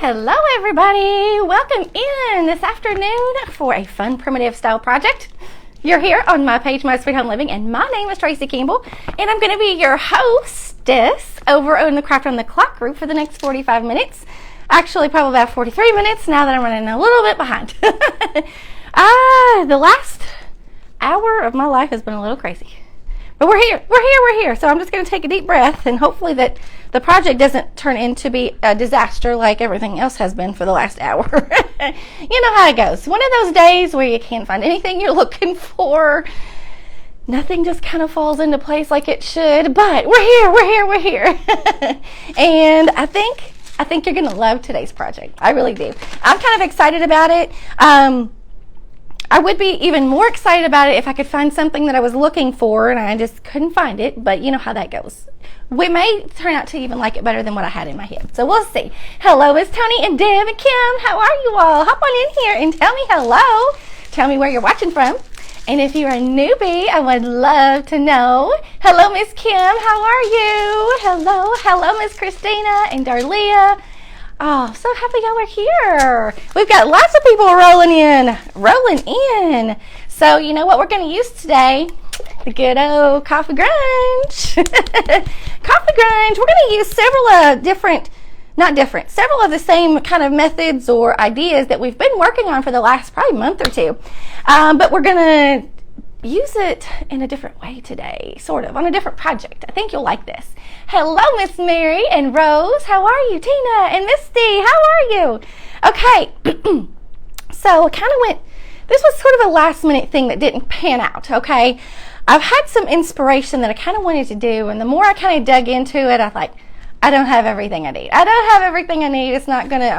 Hello everybody! Welcome in this afternoon for a fun primitive style project. You're here on my page, My Sweet Home Living, and my name is Tracy Campbell, and I'm going to be your hostess over on the Craft on the Clock group for the next 45 minutes. Actually, probably about 43 minutes now that I'm running a little bit behind. The last hour of my life has been a little crazy. But we're here. So I'm just going to take a deep breath, and hopefully that the project doesn't turn into be a disaster like everything else has been for the last hour. You know how it goes. One of those days where you can't find anything you're looking for. Nothing just kind of falls into place like it should, but we're here. And I think you're going to love today's project. I really do. I'm kind of excited about it. I would be even more excited about it if I could find something that I was looking for and I just couldn't find it, but you know how that goes. We may turn out to even like it better than what I had in my head, so we'll see. Hello, Miss Tony and Deb and Kim. How are you all? Hop on in here and tell me hello. Tell me where you're watching from. And if you're a newbie, I would love to know. Hello, Miss Kim. How are you? Hello, Miss Christina and Darlia. Oh, so happy y'all are here. We've got lots of people rolling in. So you know what we're going to use today? The good old coffee grunge. Coffee grunge. We're going to use several of the same kind of methods or ideas that we've been working on for the last probably month or two. But we're going to use it in a different way today, sort of, on a different project. I think you'll like this. Hello, Miss Mary and Rose. How are you? Tina and Misty, how are you? Okay, so this was sort of a last minute thing that didn't pan out, okay? I've had some inspiration that I kind of wanted to do, and the more I kind of dug into it, I was like, I don't have everything I need. I'm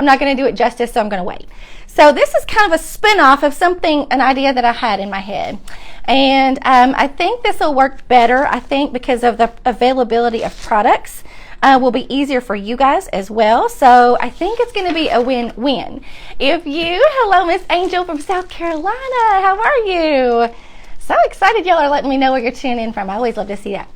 not going to do it justice, so I'm going to wait. So this is kind of a spin-off of an idea that I had in my head. And I think this will work better, because of the availability of products. Will be easier for you guys as well. So I think it's going to be a win-win. Hello, Miss Angel from South Carolina. How are you? So excited y'all are letting me know where you're tuning in from. I always love to see that.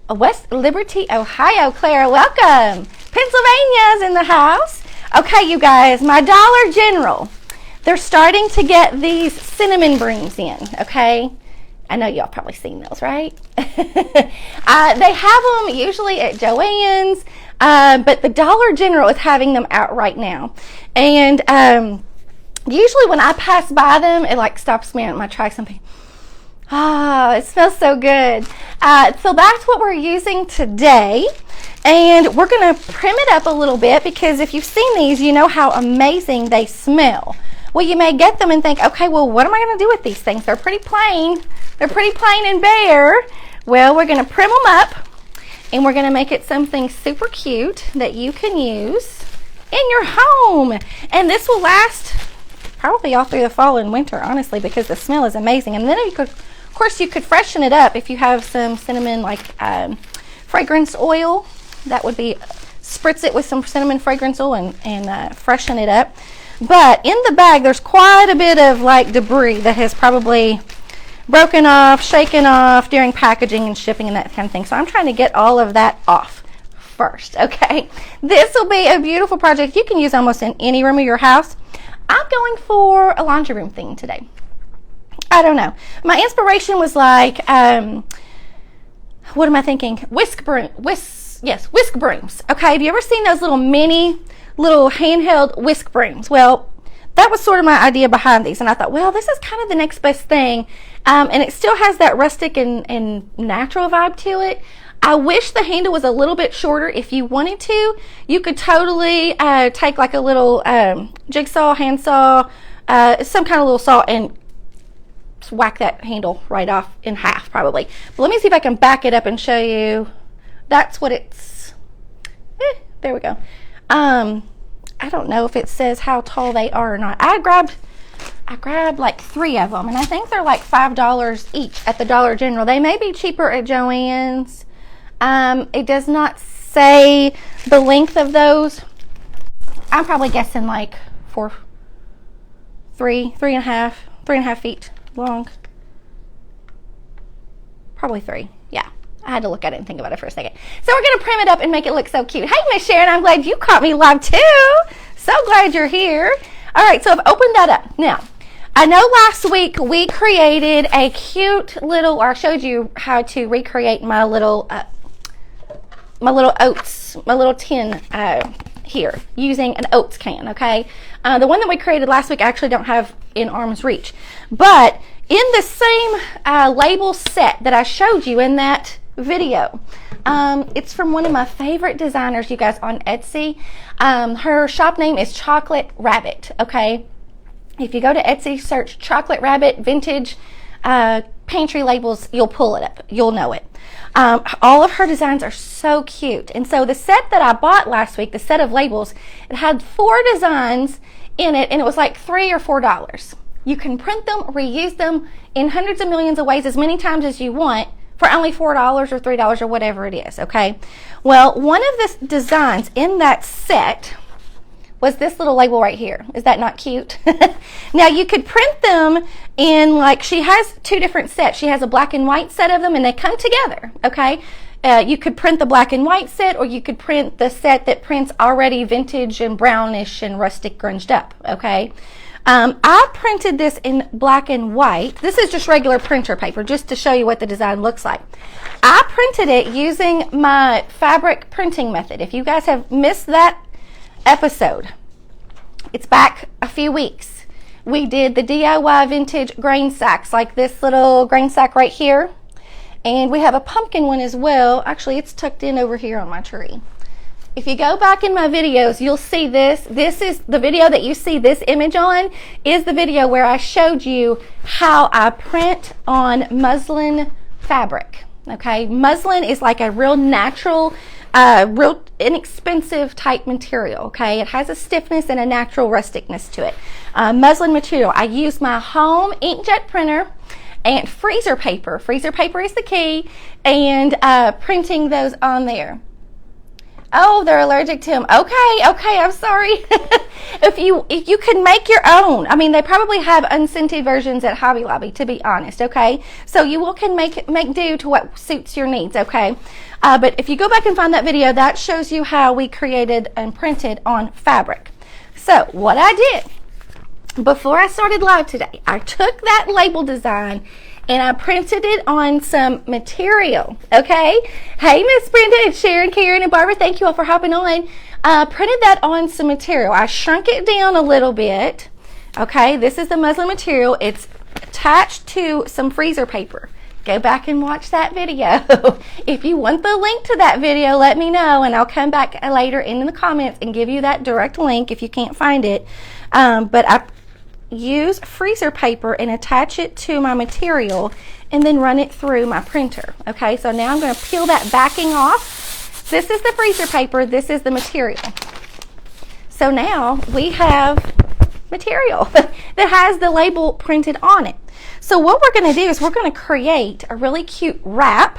West Liberty, Ohio. Claire, welcome. Pennsylvania's in the house. Okay, you guys, my Dollar General, they're starting to get these cinnamon brooms in, okay? I know y'all probably seen those, right? They have them usually at Joann's, but the Dollar General is having them out right now. And usually when I pass by them, it like stops me and I try something. It smells so good. So that's what we're using today. And we're going to prim it up a little bit because if you've seen these, you know how amazing they smell. Well, you may get them and think, okay, well, what am I going to do with these things? They're pretty plain. They're pretty plain and bare. Well, we're going to prim them up and we're going to make it something super cute that you can use in your home. And this will last probably all through the fall and winter, honestly, because the smell is amazing. And then you could freshen it up if you have some cinnamon fragrance oil. That would be, spritz it with some cinnamon fragrance oil and freshen it up. But in the bag, there's quite a bit of debris that has probably broken off, shaken off during packaging and shipping and that kind of thing. So I'm trying to get all of that off first, okay? This will be a beautiful project you can use almost in any room of your house. I'm going for a laundry room theme today. I don't know. My inspiration was what am I thinking? Whisk brooms. Okay, have you ever seen those little handheld whisk brooms? Well, that was sort of my idea behind these, and I thought, well, this is kind of the next best thing, and it still has that rustic and natural vibe to it. I wish the handle was a little bit shorter. If you wanted to, you could totally take like a little jigsaw, handsaw, some kind of little saw, and whack that handle right off in half probably. But let me see if I can back it up and show you. That's what it's, there we go. I don't know if it says how tall they are or not. I grabbed like 3 of them, and I think they're like $5 each at the Dollar General. They may be cheaper at Joann's. It does not say the length of those. I'm probably guessing like 3.5 feet long. Probably 3. Yeah. I had to look at it and think about it for a second. So we're going to prim it up and make it look so cute. Hey, Miss Sharon, I'm glad you caught me live too. So so glad you're here. All right, so I've opened that up. Now, I know last week we created a cute little, or I showed you how to recreate my little oats, my little tin here using an oats can, okay? The one that we created last week I actually don't have in arm's reach. But in the same label set that I showed you in that video, it's from one of my favorite designers, you guys, on Etsy. Her shop name is Chocolate Rabbit, okay? If you go to Etsy, search Chocolate Rabbit Vintage Pantry Labels, you'll pull it up. You'll know it. All of her designs are so cute. And so the set that I bought last week, the set of labels, it had 4 designs in it, and it was like $3 or $4. You can print them, reuse them in hundreds of millions of ways as many times as you want for only $4 or $3 or whatever it is, okay? Well, one of the designs in that set was this little label right here. Is that not cute? Now you could print them in, like, she has 2 different sets. She has a black and white set of them, and they come together, okay? You could print the black and white set, or you could print the set that prints already vintage and brownish and rustic grunged up, okay? I printed this in black and white. This is just regular printer paper, just to show you what the design looks like. I printed it using my fabric printing method. If you guys have missed that episode, it's back a few weeks. We did the DIY vintage grain sacks, like this little grain sack right here, and we have a pumpkin one as well. Actually, it's tucked in over here on my tree. If you go back in my videos, you'll see this. This is the video that you see this image on, is the video where I showed you how I print on muslin fabric, okay? Muslin is like a real natural, real inexpensive type material, okay? It has a stiffness and a natural rusticness to it. Muslin material. I use my home inkjet printer and freezer paper. Freezer paper is the key, and printing those on there. Oh, they're allergic to them. Okay, I'm sorry. If you can make your own. I mean, they probably have unscented versions at Hobby Lobby, to be honest, okay? So you can make do to what suits your needs, okay? But if you go back and find that video, that shows you how we created and printed on fabric. So what I did before I started live today, I took that label design and I printed it on some material, okay? Hey, Miss Brenda and Sharon, Karen, and Barbara, thank you all for hopping on. Printed that on some material. I shrunk it down a little bit, okay? This is the muslin material. It's attached to some freezer paper. Go back and watch that video. If you want the link to that video, let me know, and I'll come back later in the comments and give you that direct link if you can't find it. But I use freezer paper and attach it to my material and then run it through my printer. Okay, so now I'm going to peel that backing off. This is the freezer paper, this is the material. So now we have material that has the label printed on it. So what we're going to do is we're going to create a really cute wrap,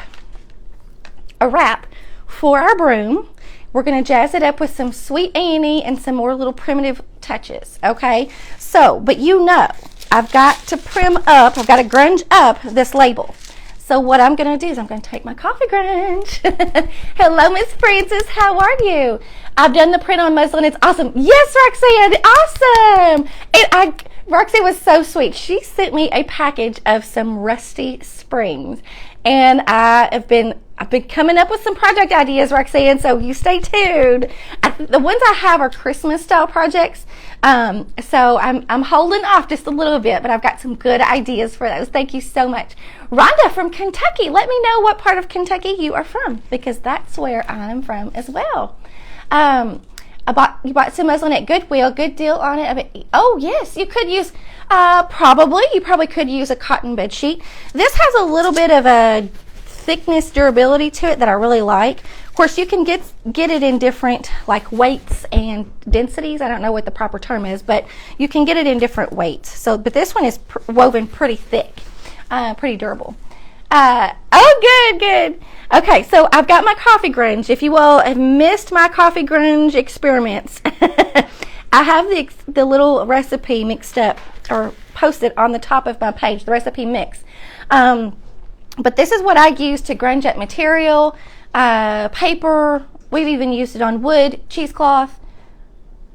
for our broom. We're going to jazz it up with some Sweet Annie and some more little primitive touches, okay? So, but you know, I've got to prim up, I've got to grunge up this label. So what I'm going to do is I'm going to take my coffee grunge. Hello, Miss Francis, how are you? I've done the print on muslin, it's awesome. Yes, Roxanne, awesome! And Roxanne was so sweet. She sent me a package of some rusty springs, and I've been coming up with some project ideas, Roxanne, so you stay tuned. The ones I have are Christmas style projects, so I'm holding off just a little bit, but I've got some good ideas for those. Thank you so much. Rhonda from Kentucky, let me know what part of Kentucky you are from, because that's where I'm from as well. You bought some muslin at Goodwill. Good deal on it. Oh yes, you could use you probably could use a cotton bed sheet. This has a little bit of a thickness, durability to it that I really like. Of course, you can get it in different like weights and densities. I don't know what the proper term is, but you can get it in different weights. So, but this one is woven pretty thick, pretty durable. Oh, good. Okay, so I've got my coffee grunge. If you all have missed my coffee grunge experiments, I have the little recipe mixed up or posted on the top of my page, the recipe mix. But this is what I use to grunge up material, paper. We've even used it on wood, cheesecloth,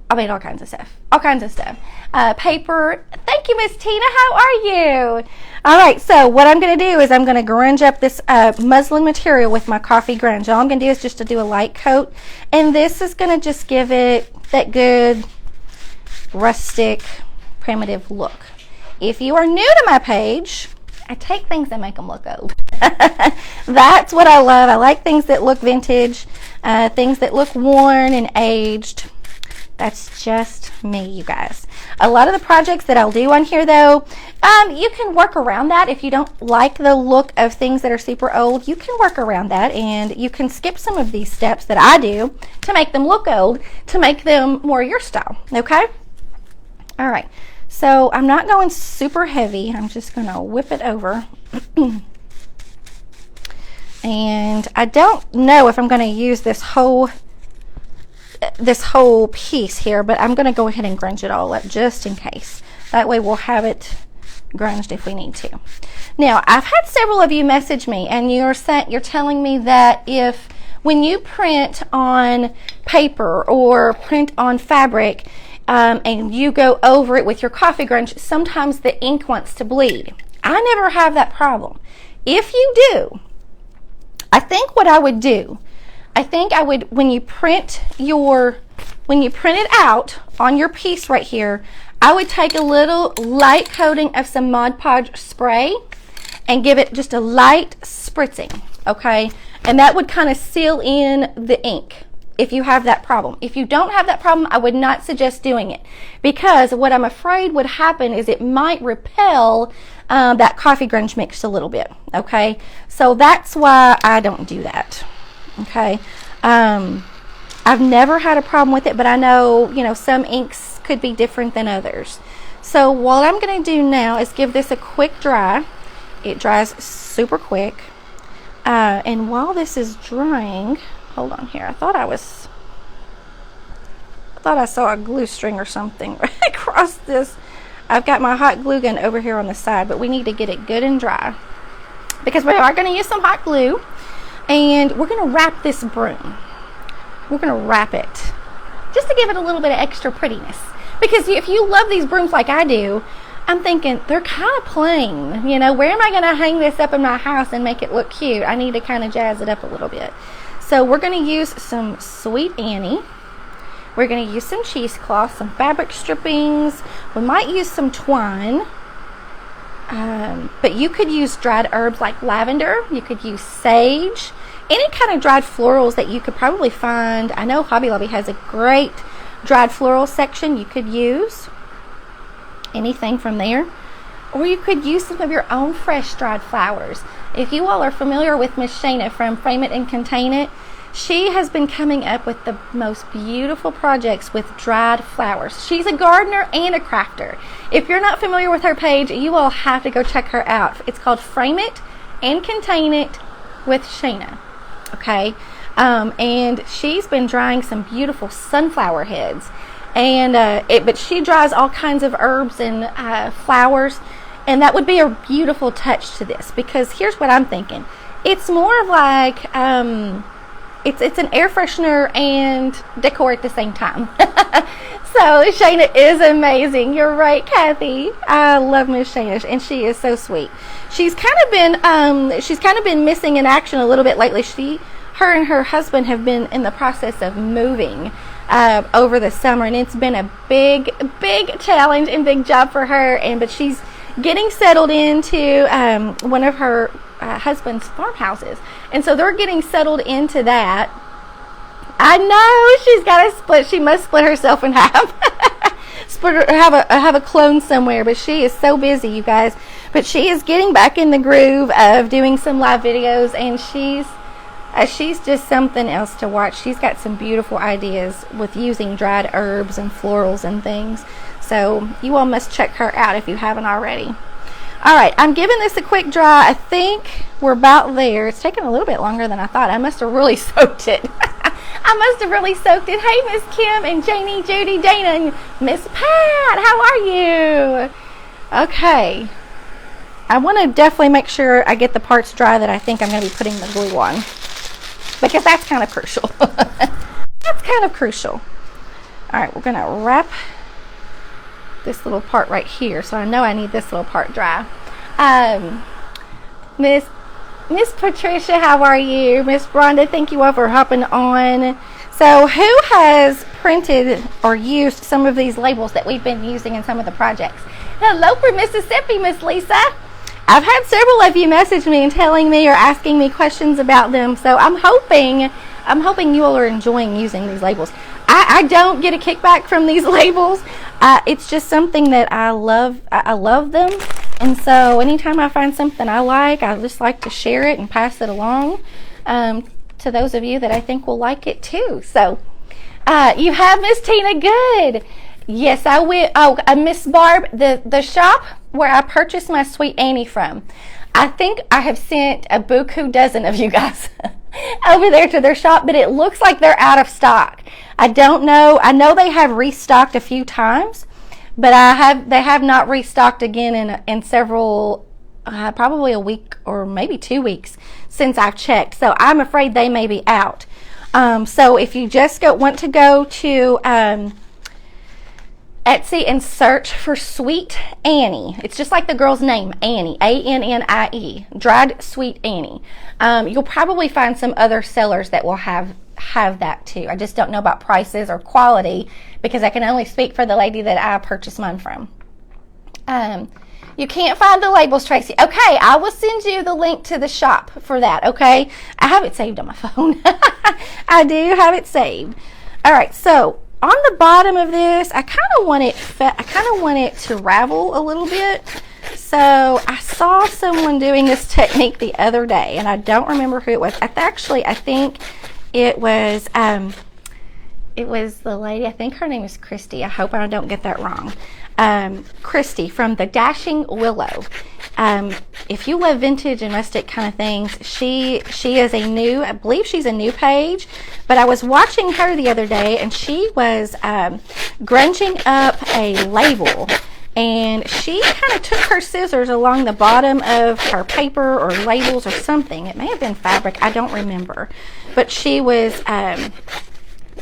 I mean, all kinds of stuff. All kinds of stuff. Paper. Thank you, Miss Tina. How are you? All right, so what I'm going to do is I'm going to grunge up this muslin material with my coffee grunge. All I'm going to do is just to do a light coat. And this is going to just give it that good rustic, primitive look. If you are new to my page, I take things that make them look old. That's what I love. I like things that look vintage, things that look worn and aged. That's just me, you guys. A lot of the projects that I'll do on here, though, you can work around that. If you don't like the look of things that are super old, you can work around that, and you can skip some of these steps that I do to make them look old, to make them more your style, okay? All right, so I'm not going super heavy. I'm just going to whip it over. And I don't know if I'm going to use this whole piece here, but I'm going to go ahead and grunge it all up just in case. That way we'll have it grunged if we need to. Now, I've had several of you message me, and you're telling me that if when you print on paper or print on fabric and you go over it with your coffee grunge, sometimes the ink wants to bleed. I never have that problem. If you do, I think what I would do, when you print it out on your piece right here, I would take a little light coating of some Mod Podge spray and give it just a light spritzing, okay? And that would kind of seal in the ink if you have that problem. If you don't have that problem, I would not suggest doing it, because what I'm afraid would happen is it might repel that coffee grunge mix a little bit, okay? So that's why I don't do that. Okay, I've never had a problem with it, but I know, some inks could be different than others. So what I'm going to do now is give this a quick dry. It dries super quick. And while this is drying, hold on here. I thought I saw a glue string or something right across this. I've got my hot glue gun over here on the side, but we need to get it good and dry, because we are going to use some hot glue. And we're going to wrap this broom. We're going to wrap it just to give it a little bit of extra prettiness. Because if you love these brooms like I do, I'm thinking they're kind of plain. Where am I going to hang this up in my house and make it look cute? I need to kind of jazz it up a little bit. So we're going to use some Sweet Annie. We're going to use some cheesecloth, some fabric strippings. We might use some twine. But you could use dried herbs like lavender. You could use sage. Any kind of dried florals that you could probably find. I know Hobby Lobby has a great dried floral section. You could use anything from there. Or you could use some of your own fresh dried flowers. If you all are familiar with Miss Shana from Frame It and Contain It, she has been coming up with the most beautiful projects with dried flowers. She's a gardener and a crafter. If you're not familiar with her page, you all have to go check her out. It's called Frame It and Contain It with Shana. Okay? And she's been drying some beautiful sunflower heads. And but she dries all kinds of herbs and flowers. And that would be a beautiful touch to this, because here's what I'm thinking. It's more of like... It's an air freshener and decor at the same time. So Shana is amazing. You're right, Kathy. I love Miss Shana, and she is so sweet. She's kind of been missing in action a little bit lately. Her and her husband have been in the process of moving over the summer, and it's been a big challenge and big job for her. But she's getting settled into one of her husband's farmhouses, and so they're getting settled into that. I know she's got to split. She must split herself in half. have a clone somewhere, but she is so busy, you guys. But she is getting back in the groove of doing some live videos, and she's just something else to watch. She's got some beautiful ideas with using dried herbs and florals and things. So you all must check her out if you haven't already. All right, I'm giving this a quick dry. I think we're about there. It's taking a little bit longer than I thought. I must have really soaked it. Hey, Miss Kim and Janie, Judy, Dana, and Miss Pat. How are you? Okay. I want to definitely make sure I get the parts dry that I think I'm going to be putting the glue on, because that's kind of crucial. That's kind of crucial. All right, we're gonna wrap this little part right here, so I know I need this little part dry. Miss Patricia, how are you? Miss Rhonda, thank you all for hopping on. So who has printed or used some of these labels that we've been using in some of the projects? Hello from Mississippi, Miss Lisa. I've had several of you message me and telling me or asking me questions about them, so I'm hoping you all are enjoying using these labels. I don't get a kickback from these labels. It's just something that I love. I love them, and so anytime I find something I like, I just like to share it and pass it along to those of you that I think will like it too. So you have Miss Tina. Good. Yes, I will. Oh, Miss Barb, the shop where I purchased my Sweet Annie from, I think I have sent a buku dozen of you guys over there to their shop, but it looks like they're out of stock. I don't know. I know they have restocked a few times, but they have not restocked again in several, probably a week or maybe 2 weeks since I've checked. So I'm afraid they may be out. So if you just want to go to Etsy and search for Sweet Annie. It's just like the girl's name, Annie, A-N-N-I-E, dried Sweet Annie. You'll probably find some other sellers that will have that too. I just don't know about prices or quality because I can only speak for the lady that I purchased mine from. You can't find the labels, Tracy. Okay, I will send you the link to the shop for that, okay? I have it saved on my phone. I do have it saved. All right, so on the bottom of this, I kind of want it to ravel a little bit. So I saw someone doing this technique the other day, and I don't remember who it was. I think it was the lady. I think her name is Christy. I hope I don't get that wrong. Christy from the Dashing Willow. If you love vintage and rustic kind of things, she is I believe she's a new page, but I was watching her the other day and she was grunging up a label, and she kind of took her scissors along the bottom of her paper or labels or something. It may have been fabric, I don't remember, but she was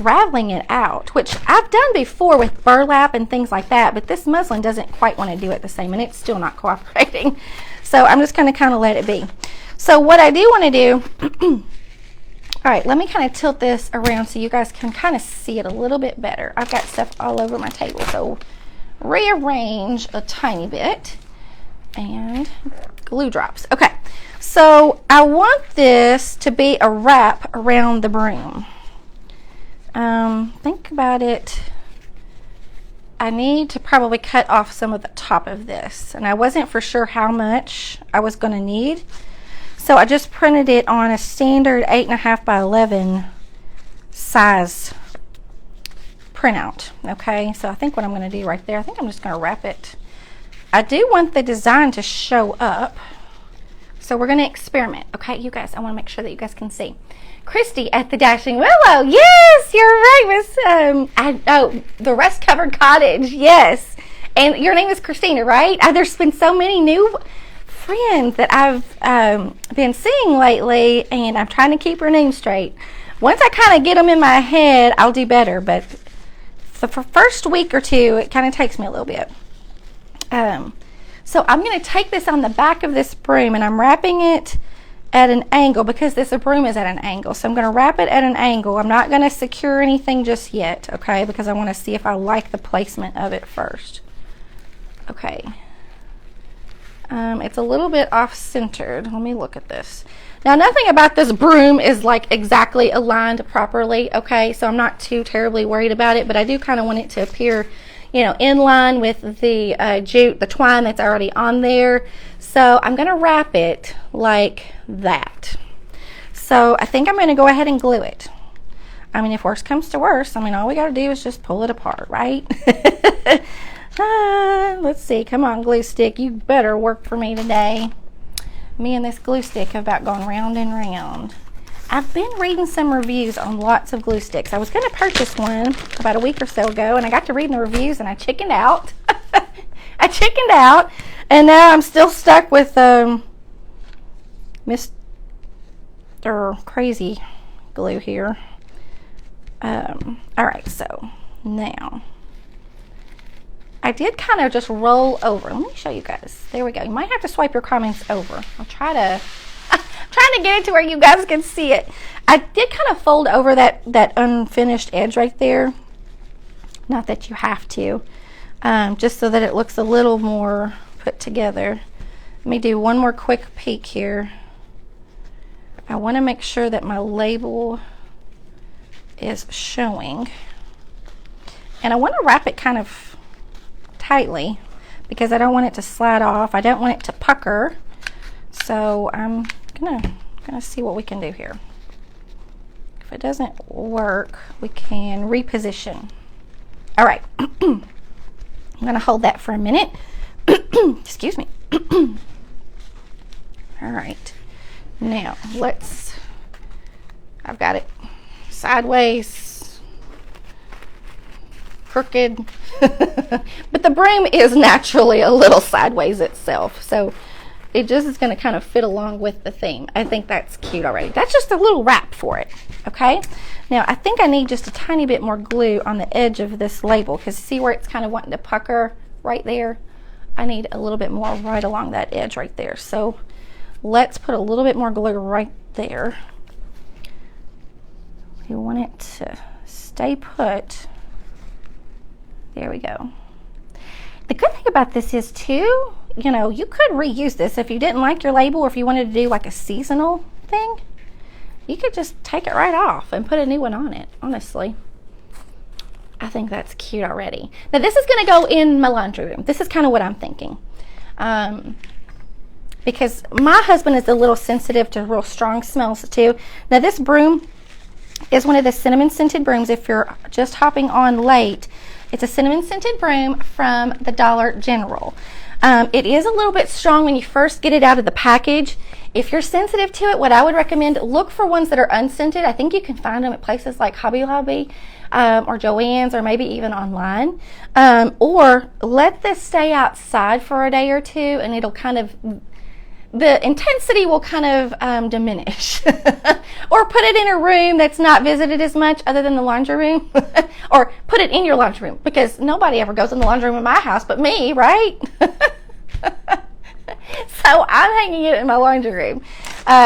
raveling it out, which I've done before with burlap and things like that, but this muslin doesn't quite want to do it the same, and it's still not cooperating. So I'm just going to kind of let it be. So what I do want to do, all right, let me kind of tilt this around so you guys can kind of see it a little bit better. I've got stuff all over my table, so rearrange a tiny bit and glue drops. Okay, so I want this to be a wrap around the broom. Think about it. I need to probably cut off some of the top of this, and I wasn't for sure how much I was going to need, so I just printed it on a standard 8.5 by 11 size printout. Okay, so I think what I'm going to do right there, I think I'm just going to wrap it. I do want the design to show up, so we're going to experiment. Okay, you guys, I want to make sure that you guys can see. Christy at the Dashing Willow. Yes, you're right, Miss. The Rust Covered Cottage. Yes, and your name is Christina, right? There's been so many new friends that I've been seeing lately, and I'm trying to keep her name straight. Once I kind of get them in my head, I'll do better. But the first week or two, it kind of takes me a little bit. So I'm going to take this on the back of this broom, and I'm wrapping it at an angle because this broom is at an angle. So I'm going to wrap it at an angle. I'm not going to secure anything just yet, okay, because I want to see if I like the placement of it first. Okay. It's a little bit off-centered. Let me look at this. Now, nothing about this broom is like exactly aligned properly, okay, so I'm not too terribly worried about it, but I do kind of want it to appear, you know, in line with the jute, the twine that's already on there. So I'm going to wrap it like that. So I think I'm going to go ahead and glue it. I mean, if worse comes to worse, I mean, all we got to do is just pull it apart, right? Let's see. Come on, glue stick. You better work for me today. Me and this glue stick have about gone round and round. I've been reading some reviews on lots of glue sticks. I was going to purchase one about a week or so ago, and I got to reading the reviews, and I chickened out. I chickened out, and now I'm still stuck with Mr. Crazy glue here. All right, so Now, I did kind of just roll over. Let me show you guys. There we go. You might have to swipe your comments over. I'll try to, I'm trying to get it to where you guys can see it. I did kind of fold over that unfinished edge right there. Not that you have to, just so that it looks a little more put together. Let me do one more quick peek here. I want to make sure that my label is showing. And I want to wrap it kind of tightly because I don't want it to slide off. I don't want it to pucker. So I'm gonna see what we can do here. If it doesn't work, we can reposition. All right. I'm gonna hold that for a minute. Excuse me. All right. Now I've got it sideways, crooked, but the broom is naturally a little sideways itself, so it just is going to kind of fit along with the theme. I think that's cute already. That's just a little wrap for it. Okay, now I think I need just a tiny bit more glue on the edge of this label, because see where it's kind of wanting to pucker right there? I need a little bit more right along that edge right there. So let's put a little bit more glue right there. We want it to stay put. There we go. The good thing about this is too, you know, you could reuse this if you didn't like your label, or if you wanted to do like a seasonal thing, you could just take it right off and put a new one on it. Honestly, I think that's cute already. Now this is going to go in my laundry room. This is kind of what I'm thinking. Because my husband is a little sensitive to real strong smells too. Now this broom is one of the cinnamon scented brooms. If you're just hopping on late, it's a cinnamon scented broom from the Dollar General. It is a little bit strong when you first get it out of the package. If you're sensitive to it, what I would recommend, look for ones that are unscented. I think you can find them at places like Hobby Lobby or Joann's, or maybe even online. Or let this stay outside for a day or two, and it'll kind of, the intensity will kind of diminish. Or put it in a room that's not visited as much other than the laundry room. Or put it in your laundry room, because nobody ever goes in the laundry room in my house but me, right? So I'm hanging it in my laundry room.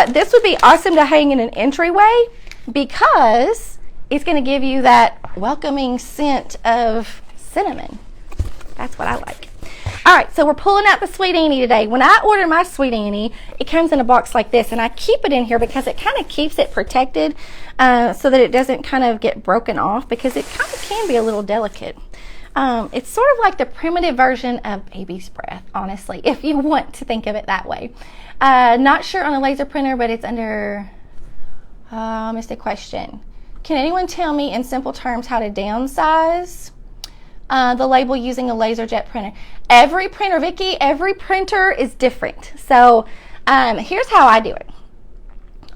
This would be awesome to hang in an entryway, because it's going to give you that welcoming scent of cinnamon. That's what I like. All right, so we're pulling out the Sweet Annie today. When I order my Sweet Annie, it comes in a box like this, and I keep it in here because it kind of keeps it protected so that it doesn't kind of get broken off, because it kind of can be a little delicate. It's sort of like the primitive version of baby's breath, honestly, if you want to think of it that way. Not sure on a laser printer, but it's under, missed a question. Can anyone tell me in simple terms how to downsize the label using a laser jet printer? Every printer, Vicki, every printer is different. So here's how I do it.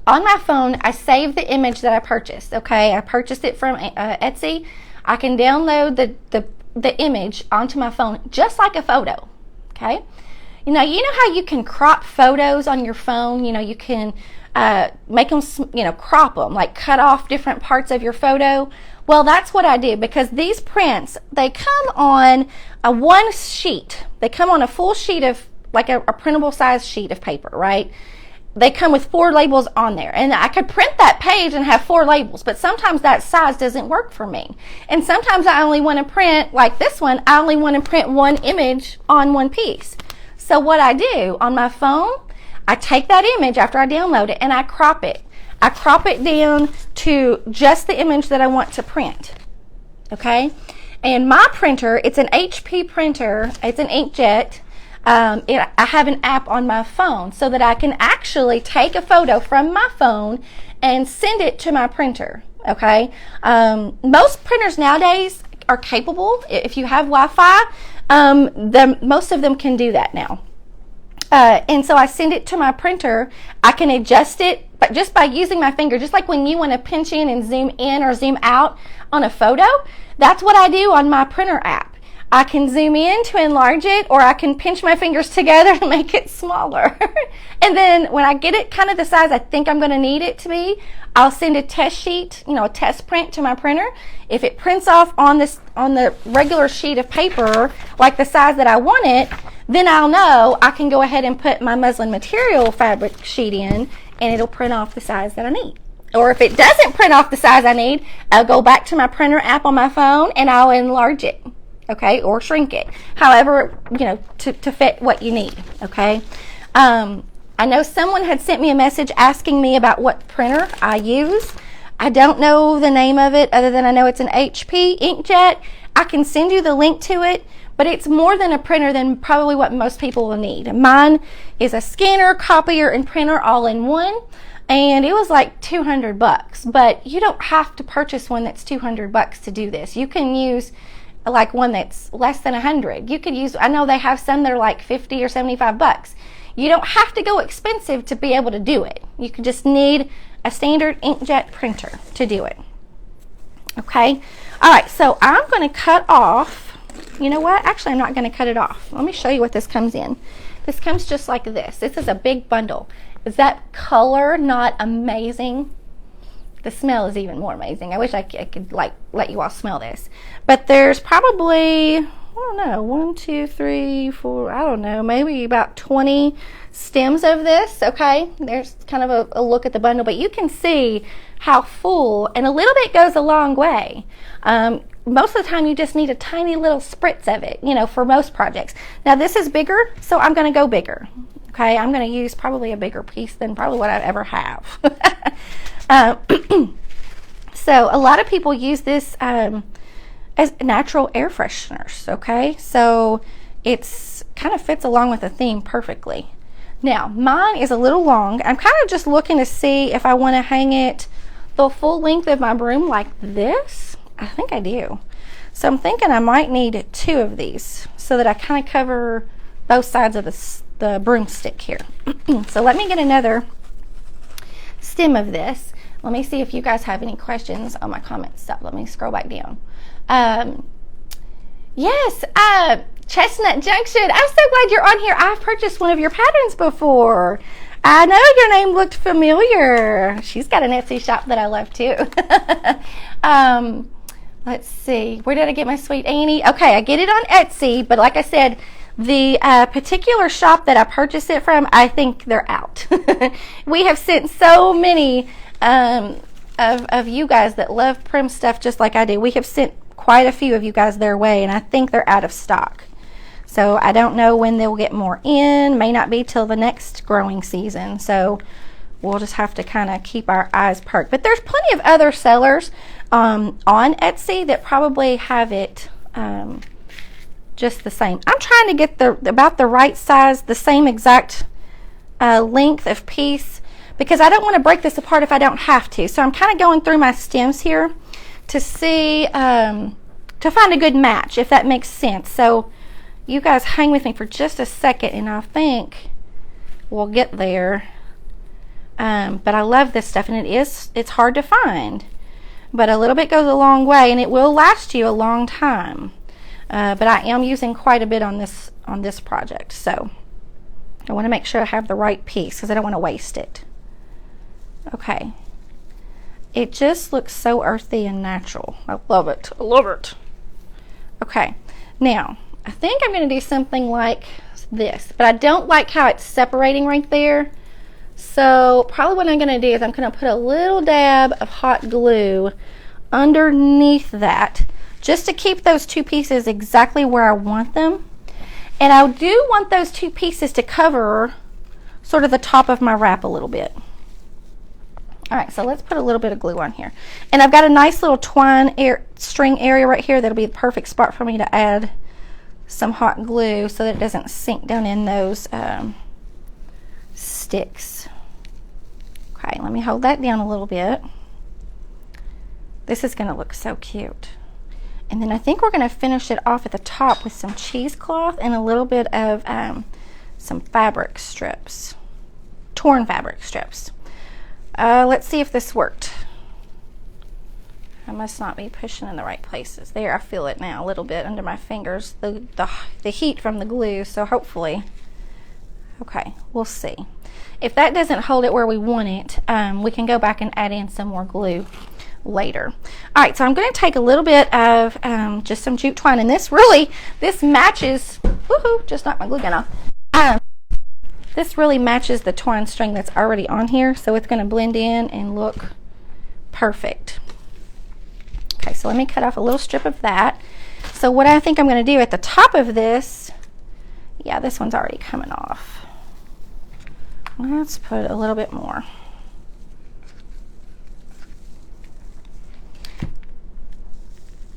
On my phone, I save the image that I purchased. Okay, I purchased it from Etsy. I can download the image onto my phone just like a photo. Okay, you know how you can crop photos on your phone. You know, you can make them, crop them, like cut off different parts of your photo. Well, that's what I do, because these prints, they come on one sheet. They come on a full sheet of, like a printable size sheet of paper, right? They come with 4 labels on there, and I could print that page and have 4 labels, but sometimes that size doesn't work for me. And sometimes I only want to print, like this one, I only want to print one image on one piece. So what I do on my phone, I take that image after I download it and I crop it. I crop it down to just the image that I want to print. Okay? And my printer, it's an HP printer. It's an Inkjet. I have an app on my phone so that I can actually take a photo from my phone and send it to my printer. Okay? Most printers nowadays are capable. If you have Wi-Fi, most of them can do that now. And so I send it to my printer. I can adjust it, but just by using my finger, just like when you want to pinch in and zoom in or zoom out on a photo, that's what I do on my printer app. I can zoom in to enlarge it, or I can pinch my fingers together to make it smaller. And then when I get it kind of the size I think I'm going to need it to be, I'll send a test sheet, a test print to my printer. If it prints off on the regular sheet of paper, like the size that I want it, then I'll know I can go ahead and put my muslin material fabric sheet in, and it'll print off the size that I need. Or if it doesn't print off the size I need, I'll go back to my printer app on my phone and I'll enlarge it. Okay, or shrink it, however, to fit what you need. Okay, I know someone had sent me a message asking me about what printer I use. I don't know the name of it, other than I know it's an HP Inkjet. I can send you the link to it, but it's more than a printer than probably what most people will need. Mine is a scanner, copier, and printer all in one, and it was like $200. But you don't have to purchase one that's $200 to do this. You can use like one that's less than $100. You could use, I know they have some that are like $50 or $75. You don't have to go expensive to be able to do it. You can just need a standard inkjet printer to do it. Okay, all right, so I'm going to cut off, you know what, actually I'm not going to cut it off. Let me show you what this comes in. This comes just like this. This is a big bundle. Is that color not amazing? The smell is even more amazing. I wish I could like let you all smell this. But there's probably, I don't know, 1, 2, 3, 4, I don't know, maybe about 20 stems of this. Okay, there's kind of a look at the bundle, but you can see how full, and a little bit goes a long way. Most of the time you just need a tiny little spritz of it, for most projects. Now this is bigger, so I'm going to go bigger. Okay, I'm going to use probably a bigger piece than probably what I ever have. So a lot of people use this as natural air fresheners. Okay, so it's kind of fits along with the theme perfectly. Now mine is a little long. I'm kind of just looking to see if I want to hang it the full length of my broom like this. I think I do. So I'm thinking I might need 2 of these so that I kind of cover both sides of the broomstick here. So let me get another stem of this. Let me see if you guys have any questions on my comments. Stop. Let me scroll back down. Yes, Chestnut Junction. I'm so glad you're on here. I've purchased one of your patterns before. I know your name looked familiar. She's got an Etsy shop that I love too. Let's see. Where did I get my sweet Annie? Okay, I get it on Etsy, but like I said, the particular shop that I purchased it from, I think they're out. We have sent so many of you guys that love prim stuff just like I do. We have sent quite a few of you guys their way, and I think they're out of stock. So I don't know when they'll get more in. May not be till the next growing season. So we'll just have to kind of keep our eyes perked. But there's plenty of other sellers on Etsy that probably have it just the same. I'm trying to get about the right size, the same exact length of piece, because I don't want to break this apart if I don't have to. So I'm kind of going through my stems here to see, to find a good match, if that makes sense. So you guys hang with me for just a second and I think we'll get there. But I love this stuff, and it's hard to find, but a little bit goes a long way, and it will last you a long time. But I am using quite a bit on this project, so I want to make sure I have the right piece because I don't want to waste it. Okay, it just looks so earthy and natural. I love it. I love it. Okay, now I think I'm going to do something like this, but I don't like how it's separating right there. So probably what I'm going to do is I'm going to put a little dab of hot glue underneath that, just to keep those 2 pieces exactly where I want them. And I do want those 2 pieces to cover sort of the top of my wrap a little bit. All right, so let's put a little bit of glue on here. And I've got a nice little twine string area right here that'll be the perfect spot for me to add some hot glue so that it doesn't sink down in those sticks. Okay, let me hold that down a little bit. This is going to look so cute. And then I think we're going to finish it off at the top with some cheesecloth and a little bit of some fabric strips, torn fabric strips. Let's see if this worked. I must not be pushing in the right places. There, I feel it now a little bit under my fingers, the heat from the glue, so hopefully, okay, we'll see. If that doesn't hold it where we want it, we can go back and add in some more glue later. All right, so I'm going to take a little bit of just some jute twine, and this matches, woohoo, just knocked my glue gun off. This really matches the twine string that's already on here, so it's going to blend in and look perfect. Okay, so let me cut off a little strip of that. So what I think I'm going to do at the top of this, yeah, this one's already coming off. Let's put a little bit more.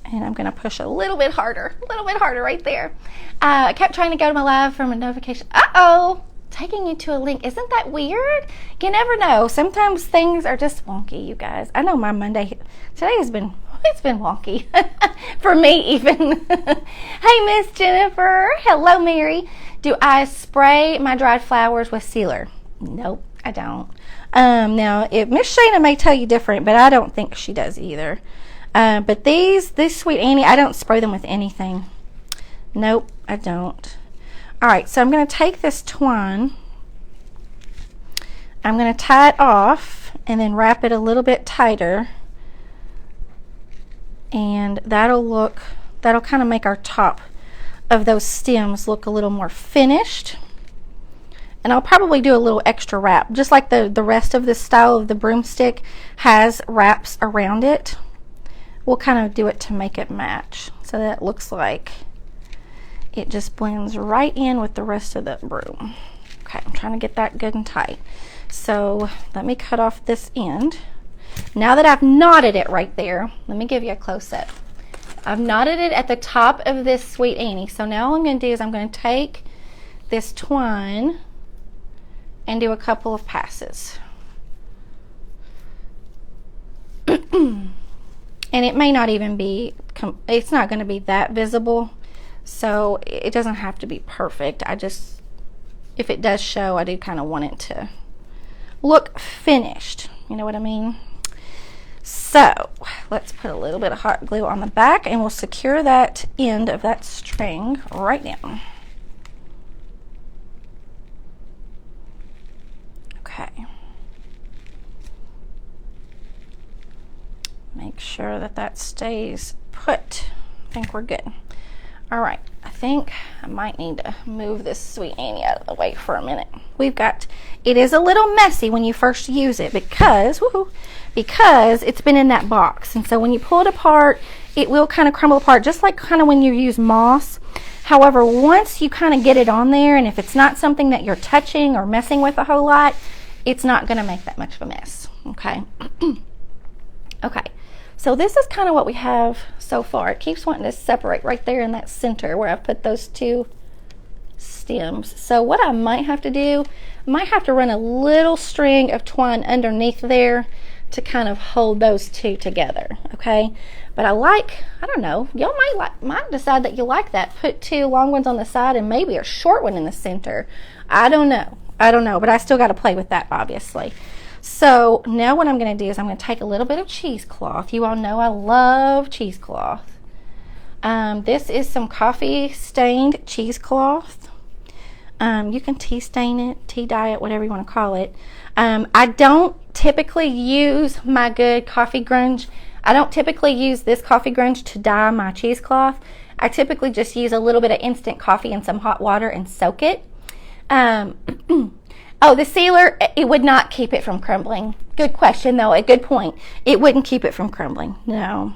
And I'm going to push a little bit harder right there. I kept trying to go to my live from a notification. Uh-oh, taking you to a link. Isn't that weird? You never know. Sometimes things are just wonky, you guys. I know my Monday, today has been, it's been wonky. For me even. Hey, Miss Jennifer. Hello, Mary. Do I spray my dried flowers with sealer? Nope, I don't. Now, if Miss Shana may tell you different, but I don't think she does either. But these Sweet Annie, I don't spray them with anything. Nope, I don't. All right, so I'm going to take this twine. I'm going to tie it off and then wrap it a little bit tighter. And that'll kind of make our top of those stems look a little more finished. And I'll probably do a little extra wrap, just like the rest of this style of the broomstick has wraps around it. We'll kind of do it to make it match, so that it looks like it just blends right in with the rest of the broom. Okay, I'm trying to get that good and tight. So let me cut off this end. Now that I've knotted it right there, let me give you a close-up. I've knotted it at the top of this Sweet Annie. So now all I'm going to do is I'm going to take this twine and do a couple of passes. And it may not even be, it's not going to be that visible, so it doesn't have to be perfect. I just, if it does show, I do kind of want it to look finished. You know what I mean? So let's put a little bit of hot glue on the back, and we'll secure that end of that string right down. Okay. Make sure that that stays put. I think we're good. All right, I think I might need to move this Sweet Annie out of the way for a minute. It is a little messy when you first use it because it's been in that box. And so when you pull it apart, it will kind of crumble apart, just like kind of when you use moss. However, once you kind of get it on there, and if it's not something that you're touching or messing with a whole lot, it's not going to make that much of a mess, okay? Okay. So this is kind of what we have so far. It keeps wanting to separate right there in that center where I've put those two stems. So what I might have to do, I might have to run a little string of twine underneath there to kind of hold those two together, okay? But I don't know, y'all might decide that you like that. Put two long ones on the side and maybe a short one in the center. I don't know, but I still got to play with that, obviously. So now what I'm going to do is I'm going to take a little bit of cheesecloth. You all know I love cheesecloth. This is some coffee stained cheesecloth. You can tea stain it, tea dye it, whatever you want to call it. I don't typically use my good coffee grunge. I don't typically use this coffee grunge to dye my cheesecloth. I typically just use a little bit of instant coffee in some hot water and soak it. Oh, the sealer, it would not keep it from crumbling. Good question, though. A good point. It wouldn't keep it from crumbling. No.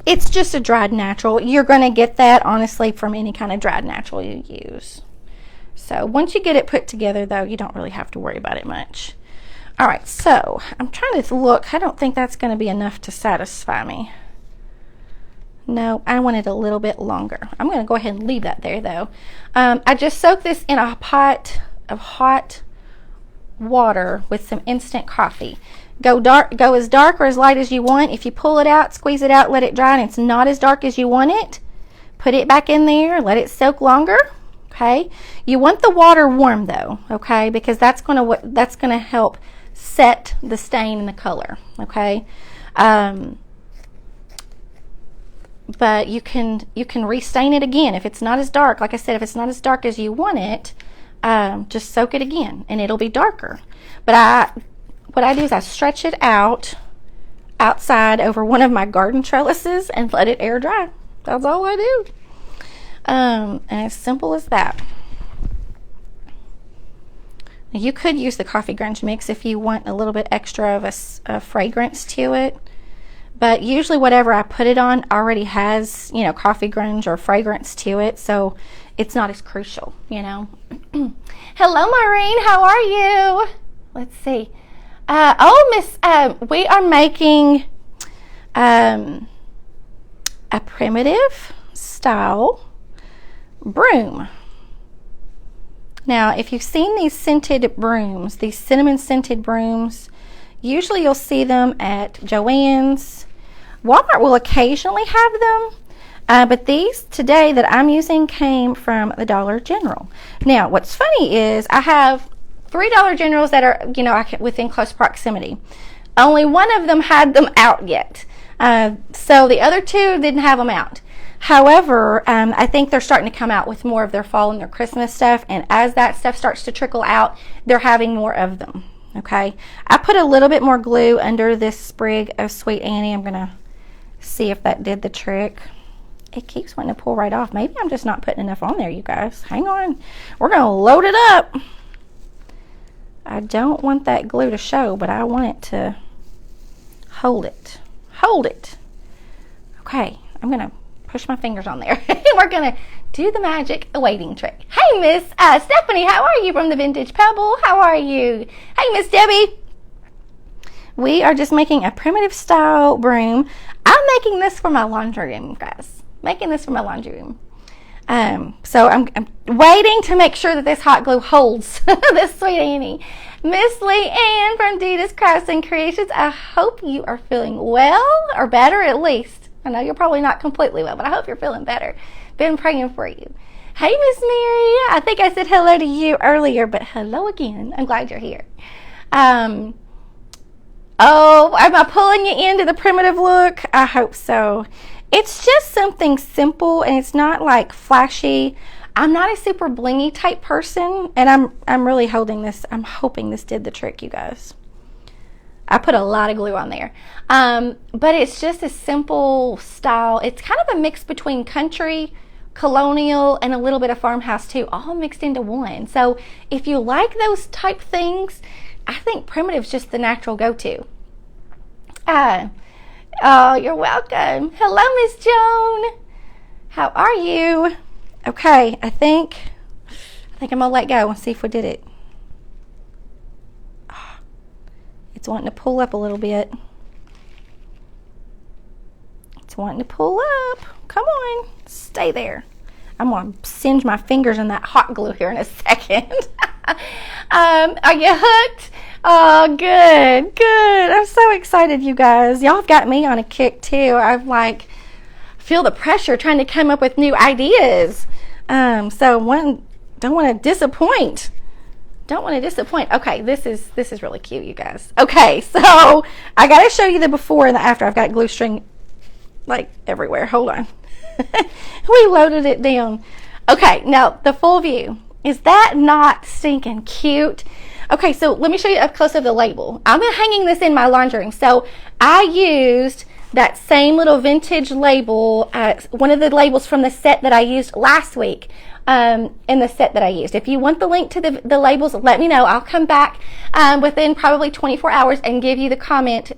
It's just a dried natural. You're going to get that, honestly, from any kind of dried natural you use. So once you get it put together, though, you don't really have to worry about it much. All right, so I'm trying to look. I don't think that's going to be enough to satisfy me. No, I want it a little bit longer. I'm going to go ahead and leave that there, though. I just soaked this in a pot of hot water with some instant coffee. Go as dark or as light as you want. If you pull it out, squeeze it out, let it dry, and it's not as dark as you want it, put it back in there, let it soak longer. Okay, you want the water warm though, okay, because that's gonna help set the stain and the color, okay? But you can restain it again if it's not as dark. Like I said, if it's not as dark as you want it, just soak it again and it'll be darker. But what I do is I stretch it out outside over one of my garden trellises and let it air dry. That's all I do. And as simple as that. Now, you could use the coffee grunge mix if you want a little bit extra of a fragrance to it. But usually whatever I put it on already has, you know, coffee grunge or fragrance to it. So it's not as crucial, you know. Hello, Maureen. How are you? Let's see. We are making a primitive style broom. Now, if you've seen these scented brooms, these cinnamon scented brooms, usually you'll see them at Joann's. Walmart will occasionally have them, but these today that I'm using came from the Dollar General. Now, what's funny is I have 3 Dollar Generals that are, you know, within close proximity. Only one of them had them out yet. So the other 2 didn't have them out. However, I think they're starting to come out with more of their fall and their Christmas stuff. And as that stuff starts to trickle out, they're having more of them. Okay. I put a little bit more glue under this sprig of Sweet Annie. I'm going to see if that did the trick. It keeps wanting to pull right off. Maybe I'm just not putting enough on there, you guys. Hang on. We're going to load it up. I don't want that glue to show, but I want it to hold it. Hold it. Okay. I'm going to push my fingers on there. We're going to do the magic awaiting trick. Hey, Miss Stephanie, how are you from the Vintage Pebble? How are you? Hey, Miss Debbie. We are just making a primitive style broom. I'm making this for my laundry room, guys. Making this for my laundry room. So I'm waiting to make sure that this hot glue holds this Sweet Annie. Miss Lee Ann from Dita's Crafts and Creations, I hope you are feeling well, or better at least. I know you're probably not completely well, but I hope you're feeling better. Been praying for you. Hey, Miss Mary. I think I said hello to you earlier, but hello again. I'm glad you're here. Oh, am I pulling you into the primitive look? I hope so. It's just something simple, and it's not like flashy. I'm not a super blingy type person, and I'm really holding this. I'm hoping this did the trick, you guys. I put a lot of glue on there. But it's just a simple style. It's kind of a mix between country, colonial, and a little bit of farmhouse too, all mixed into one. So if you like those type things, I think primitive's just the natural go-to. Oh, you're welcome. Hello, Miss Joan. How are you? Okay, I think I'm gonna let go and see if we did it. It's wanting to pull up a little bit. It's wanting to pull up. Come on, stay there. I'm gonna singe my fingers in that hot glue here in a second. Are you hooked? Oh, good, good. I'm so excited, you guys. Y'all have got me on a kick too. I've like feel the pressure trying to come up with new ideas. So don't want to disappoint. Don't want to disappoint. Okay, this is really cute, you guys. Okay, so I got to show you the before and the after. I've got glue string like everywhere. Hold on. We loaded it down. Okay, now the full view. Is that not stinking cute? Okay, so let me show you up close of the label. I'm hanging this in my laundry room. So I used that same little vintage label, one of the labels from the set that I used last week. In the set that I used. If you want the link to the labels, let me know. I'll come back within probably 24 hours and give you the comment.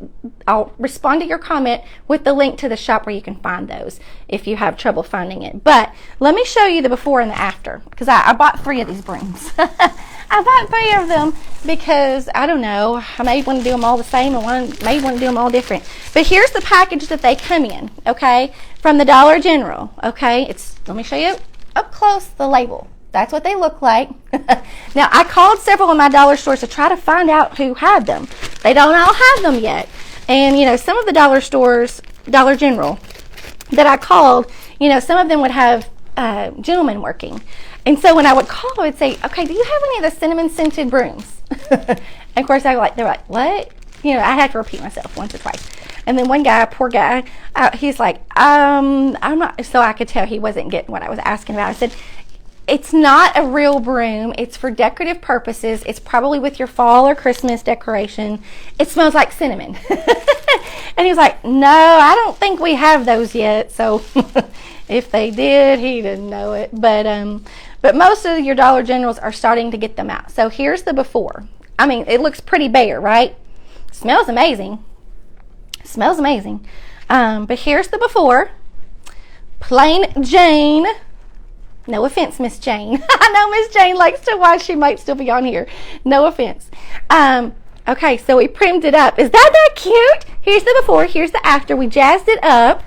I'll respond to your comment with the link to the shop where you can find those if you have trouble finding it. But let me show you the before and the after, because I bought 3 of these brooms. I bought 3 of them because, I don't know, I may want to do them all the same and may want to do them all different. But here's the package that they come in, okay, from the Dollar General, okay? Let me show you up close the label. That's what they look like. Now, I called several of my dollar stores to try to find out who had them. They don't all have them yet. And, you know, some of the dollar stores, Dollar General, that I called, you know, some of them would have gentlemen working. And so when I would call, I would say, okay, do you have any of the cinnamon scented brooms? Of course, they're like, what? You know, I had to repeat myself once or twice. And then one guy, poor guy, he's like, I'm not, so I could tell he wasn't getting what I was asking about. I said, it's not a real broom. It's for decorative purposes. It's probably with your fall or Christmas decoration. It smells like cinnamon. And he was like, no, I don't think we have those yet. So if they did, he didn't know it. But most of your Dollar Generals are starting to get them out. So here's the before. I mean, it looks pretty bare, right? Smells amazing. Smells amazing. But here's the before. Plain Jane. No offense, Miss Jane. I know Miss Jane likes to watch. She might still be on here. No offense. Okay, so we primed it up. Is that cute? Here's the before. Here's the after. We jazzed it up.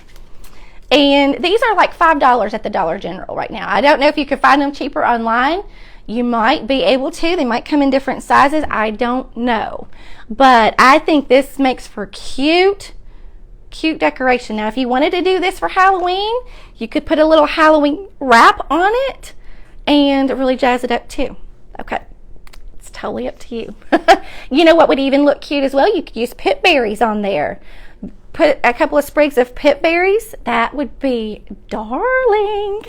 And these are like $5 at the Dollar General right now. I don't know if you could find them cheaper online. You might be able to. They might come in different sizes. I don't know. But I think this makes for cute decoration. Now, if you wanted to do this for Halloween, you could put a little Halloween wrap on it and really jazz it up too. Okay. It's totally up to you. You know what would even look cute as well? You could use pip berries on there. Put a couple of sprigs of pip berries. That would be darling.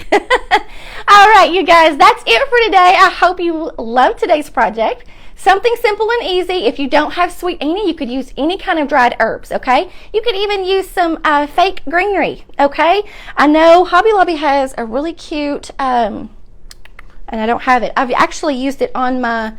All right, you guys, that's it for today. I hope you loved today's project. Something simple and easy. If you don't have sweet Annie, you could use any kind of dried herbs, okay? You could even use some fake greenery, okay? I know Hobby Lobby has a really cute, and I don't have it. I've actually used it on my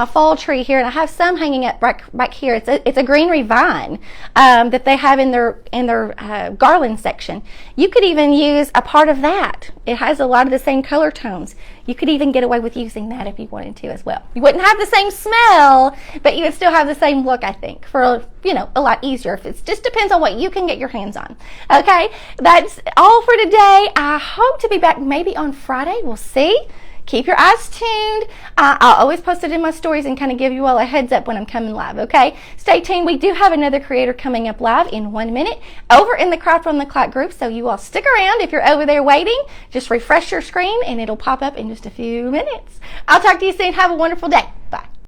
fall tree here, and I have some hanging up back here. It's a greenery vine that they have in their garland section. You could even use a part of that. It has a lot of the same color tones. You could even get away with using that if you wanted to as well. You wouldn't have the same smell, but you would still have the same look, I think, for a lot easier. If it just depends on what you can get your hands on. Okay, that's all for today. I hope to be back maybe on Friday. We'll see. Keep your eyes tuned. I'll always post it in my stories and kind of give you all a heads up when I'm coming live, okay? Stay tuned. We do have another creator coming up live in 1 minute over in the Craft on the Clock group, so you all stick around. If you're over there waiting, just refresh your screen and it'll pop up in just a few minutes. I'll talk to you soon. Have a wonderful day. Bye.